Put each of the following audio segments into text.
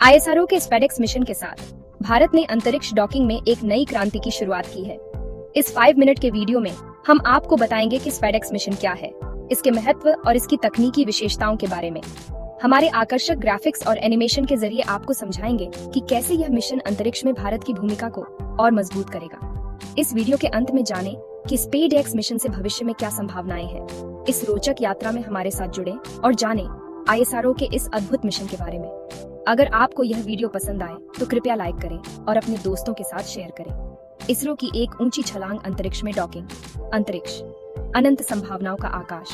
ISRO के SpaDeX mission के साथ भारत ने अंतरिक्ष डॉकिंग में एक नई क्रांति की शुरुआत की है। इस 5 मिनट के वीडियो में हम आपको बताएंगे कि स्पेडेक्स मिशन क्या है, इसके महत्व और इसकी तकनीकी विशेषताओं के बारे में। हमारे आकर्षक ग्राफिक्स और एनिमेशन के जरिए आपको समझाएंगे कि कैसे यह मिशन अंतरिक्ष में भारत की भूमिका को और मजबूत करेगा। इस वीडियो के अंत में जानें कि स्पेडेक्स मिशन से भविष्य में क्या संभावनाएं हैं। इस रोचक यात्रा में हमारे साथ जुड़ें और जानें आईएसआरओ के इस अद्भुत मिशन के बारे में। अगर आपको यह वीडियो पसंद आए तो कृपया लाइक करें और अपने दोस्तों के साथ शेयर करें। इसरो की एक ऊंची छलांग अंतरिक्ष में डॉकिंग। अंतरिक्ष, अनंत संभावनाओं का आकाश।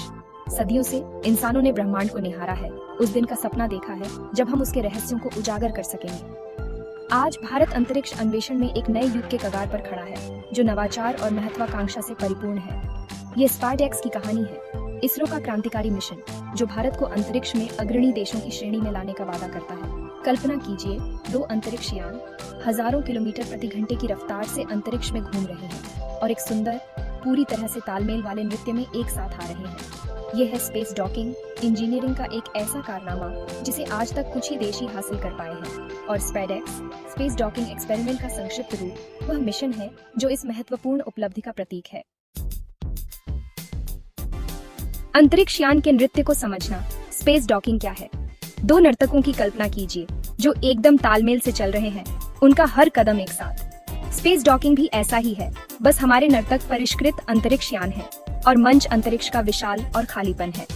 सदियों से इंसानों ने ब्रह्मांड को निहारा है, उस दिन का सपना देखा है जब हम उसके रहस्यों को उजागर कर सकेंगे। आज भारत अंतरिक्ष अन्वेषण में एक नए युग के कगार पर खड़ा है, जो नवाचार और महत्वाकांक्षा से परिपूर्ण है। ये स्पेडेक्स की कहानी है, इसरो का क्रांतिकारी मिशन जो भारत को अंतरिक्ष में अग्रणी देशों की श्रेणी में लाने का वादा करता है। कल्पना कीजिए, 2 अंतरिक्ष यान हजारों किलोमीटर प्रति घंटे की रफ्तार से अंतरिक्ष में घूम रहे हैं और एक सुंदर, पूरी तरह से तालमेल वाले नृत्य में एक साथ आ रहे हैं। यह है स्पेस डॉकिंग, इंजीनियरिंग का एक ऐसा कारनामा जिसे आज तक कुछ ही देश ही हासिल कर पाए हैं। और स्पेडेक्स, स्पेस डॉकिंग एक्सपेरिमेंट का संक्षिप्त रूप, वह मिशन है जो इस महत्वपूर्ण उपलब्धि का प्रतीक है। अंतरिक्ष यान के नृत्य को समझना। स्पेस डॉकिंग क्या है? 2 नर्तकों की कल्पना कीजिए जो एकदम तालमेल से चल रहे हैं, उनका हर कदम एक साथ। स्पेस डॉकिंग भी ऐसा ही है, बस हमारे नर्तक परिष्कृत अंतरिक्ष यान है और मंच अंतरिक्ष का विशाल और खालीपन है।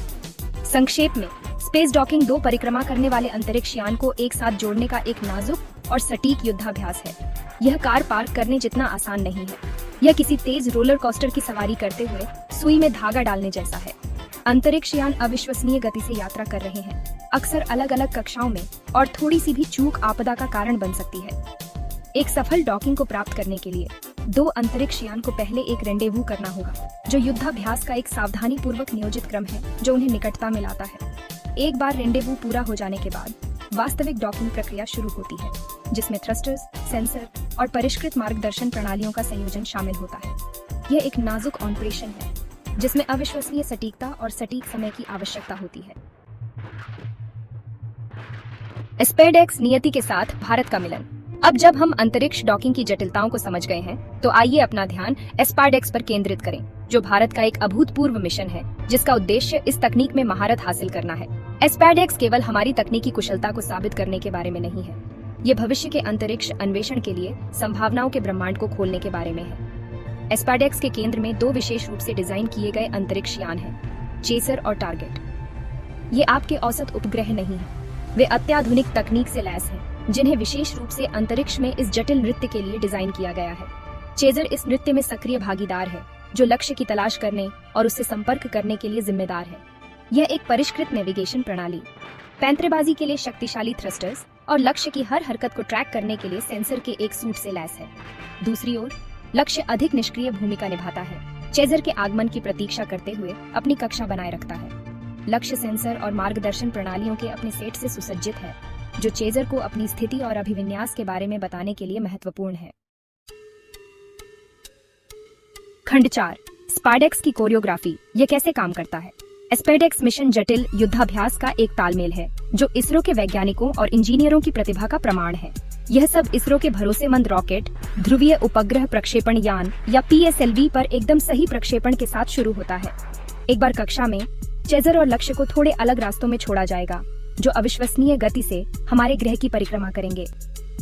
संक्षेप में, स्पेस डॉकिंग 2 परिक्रमा करने वाले अंतरिक्ष यान को एक साथ जोड़ने का एक नाजुक और सटीक युद्धाभ्यास है। यह कार पार्क करने जितना आसान नहीं है, यह किसी तेज रोलर कोस्टर की सवारी करते हुए सुई में धागा डालने जैसा है। अंतरिक्ष यान अविश्वसनीय गति से यात्रा कर रहे हैं, अक्सर अलग अलग कक्षाओं में, और थोड़ी सी भी चूक आपदा का कारण बन सकती है। एक सफल डॉकिंग को प्राप्त करने के लिए 2 अंतरिक्ष यान को पहले एक रेंडेवू करना होगा, जो युद्धाभ्यास का एक सावधानी पूर्वक नियोजित क्रम है जो उन्हें निकटता में लाता है। एक बार रेंडेवू पूरा हो जाने के बाद वास्तविक डॉकिंग प्रक्रिया शुरू होती है, जिसमें थ्रस्टर्स, सेंसर और परिष्कृत मार्गदर्शन प्रणालियों का संयोजन शामिल होता है। यह एक नाजुक ऑपरेशन है जिसमें अविश्वसनीय सटीकता और सटीक समय की आवश्यकता होती है। स्पेडेक्स नियति के साथ भारत का मिलन। अब जब हम अंतरिक्ष डॉकिंग की जटिलताओं को समझ गए हैं, तो आइए अपना ध्यान स्पेडेक्स पर केंद्रित करें, जो भारत का एक अभूतपूर्व मिशन है जिसका उद्देश्य इस तकनीक में महारत हासिल करना है। स्पेडेक्स केवल हमारी तकनीकी कुशलता को साबित करने के बारे में नहीं है, ये भविष्य के अंतरिक्ष अन्वेषण के लिए संभावनाओं के ब्रह्मांड को खोलने के बारे में है। स्पेडेक्स के केंद्र में 2 विशेष रूप से डिजाइन किए गए अंतरिक्ष यान हैं, चेसर और टारगेट। ये आपके औसत उपग्रह नहीं हैं, वे अत्याधुनिक तकनीक से लैस हैं, जिन्हें विशेष रूप से अंतरिक्ष में इस जटिल नृत्य के लिए डिजाइन किया गया है। चेजर इस नृत्य में सक्रिय भागीदार है, जो लक्ष्य की तलाश करने और उससे संपर्क करने के लिए जिम्मेदार है। यह एक परिष्कृत नेविगेशन प्रणाली, पैंतरेबाजी के लिए शक्तिशाली थ्रस्टर्स और लक्ष्य की हर हरकत को ट्रैक करने के लिए सेंसर के एक सूट से लैस है। दूसरी ओर, लक्ष्य अधिक निष्क्रिय भूमिका निभाता है, चेजर के आगमन की प्रतीक्षा करते हुए अपनी कक्षा बनाए रखता है। लक्ष्य सेंसर और मार्गदर्शन प्रणालियों के अपने सेट से सुसज्जित है, जो चेजर को अपनी स्थिति और अभिविन्यास के बारे में बताने के लिए महत्वपूर्ण है। खंड 4, स्पेडेक्स की कोरियोग्राफी। यह कैसे काम करता है? स्पेडेक्स मिशन जटिल युद्धाभ्यास का एक तालमेल है, जो इसरो के वैज्ञानिकों और इंजीनियरों की प्रतिभा का प्रमाण है। यह सब इसरो के भरोसेमंद रॉकेट, ध्रुवीय उपग्रह प्रक्षेपण यान या PSLV पर एकदम सही प्रक्षेपण के साथ शुरू होता है। एक बार कक्षा में, चेजर और लक्ष्य को थोड़े अलग रास्तों में छोड़ा जाएगा, जो अविश्वसनीय गति से हमारे ग्रह की परिक्रमा करेंगे।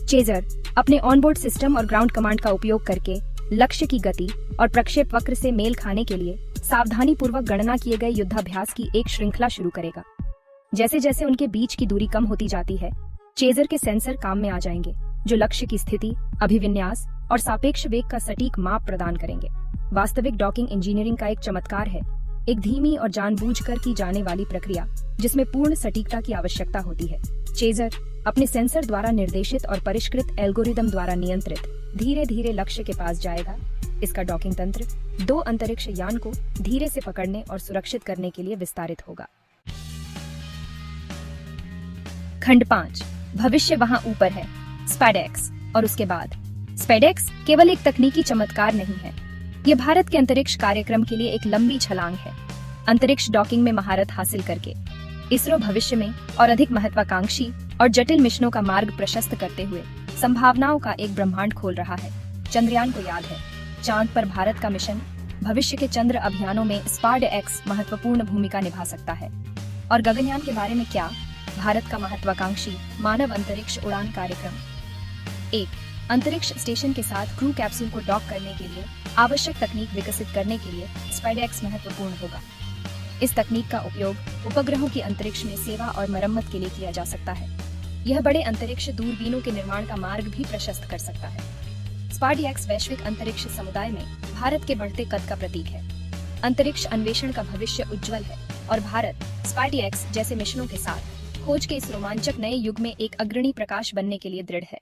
चेजर अपने ऑनबोर्ड सिस्टम और ग्राउंड कमांड का उपयोग करके लक्ष्य की गति और प्रक्षेप वक्र से मेल खाने के लिए सावधानी पूर्वक गणना किए गए युद्धाभ्यास की एक श्रृंखला शुरू करेगा। जैसे जैसे उनके बीच की दूरी कम होती जाती है, चेजर के सेंसर काम में आ जाएंगे, जो लक्ष्य की स्थिति, अभिविन्यास और सापेक्ष वेग का सटीक माप प्रदान करेंगे। वास्तविक डॉकिंग इंजीनियरिंग का एक चमत्कार है, एक धीमी और जानबूझकर की जाने वाली प्रक्रिया जिसमें पूर्ण सटीकता की आवश्यकता होती है। चेजर अपने सेंसर द्वारा निर्देशित और परिष्कृत एल्गोरिदम द्वारा नियंत्रित धीरे धीरे लक्ष्य के पास जाएगा। इसका डॉकिंग तंत्र 2 अंतरिक्ष यान को धीरे से पकड़ने और सुरक्षित करने के लिए विस्तारित होगा। खंड 5, भविष्य वहां ऊपर है। स्पेडेक्स और उसके बाद। स्पेडेक्स केवल एक तकनीकी चमत्कार नहीं है, ये भारत के अंतरिक्ष कार्यक्रम के लिए एक लंबी छलांग है। अंतरिक्ष डॉकिंग में महारत हासिल करके इसरो भविष्य में और अधिक महत्वाकांक्षी और जटिल मिशनों का मार्ग प्रशस्त करते हुए संभावनाओं का एक ब्रह्मांड खोल रहा है। चंद्रयान को याद है, चांद पर भारत का मिशन भविष्य के चंद्र अभियानों में SpaceX महत्वपूर्ण भूमिका निभा सकता है। और गगनयान के बारे में क्या? भारत का महत्वाकांक्षी मानव अंतरिक्ष उड़ान कार्यक्रम। 1. अंतरिक्ष स्टेशन के साथ क्रू कैप्सूल को डॉक करने के लिए आवश्यक तकनीक विकसित करने के लिए SpaceX महत्वपूर्ण होगा। इस तकनीक का उपयोग उपग्रहों की अंतरिक्ष में सेवा और मरम्मत के लिए किया जा सकता है। यह बड़े अंतरिक्ष दूरबीनों के निर्माण का मार्ग भी प्रशस्त कर सकता है। SpaceX वैश्विक अंतरिक्ष समुदाय में भारत के बढ़ते कद का प्रतीक है। अंतरिक्ष अन्वेषण का भविष्य उज्जवल है और भारत SpaceX जैसे मिशनों के साथ खोज के इस रोमांचक नए युग में एक अग्रणी प्रकाश बनने के लिए दृढ़ है।